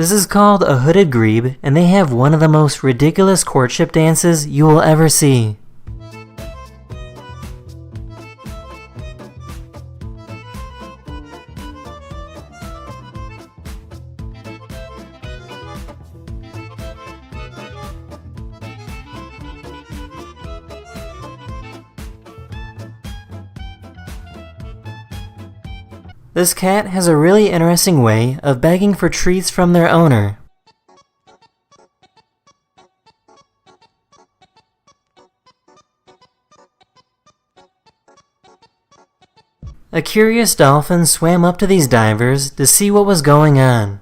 This is called a hooded grebe, and they have one of the most ridiculous courtship dances you will ever see. This cat has a really interesting way of begging for treats from their owner. A curious dolphin swam up to these divers to see what was going on.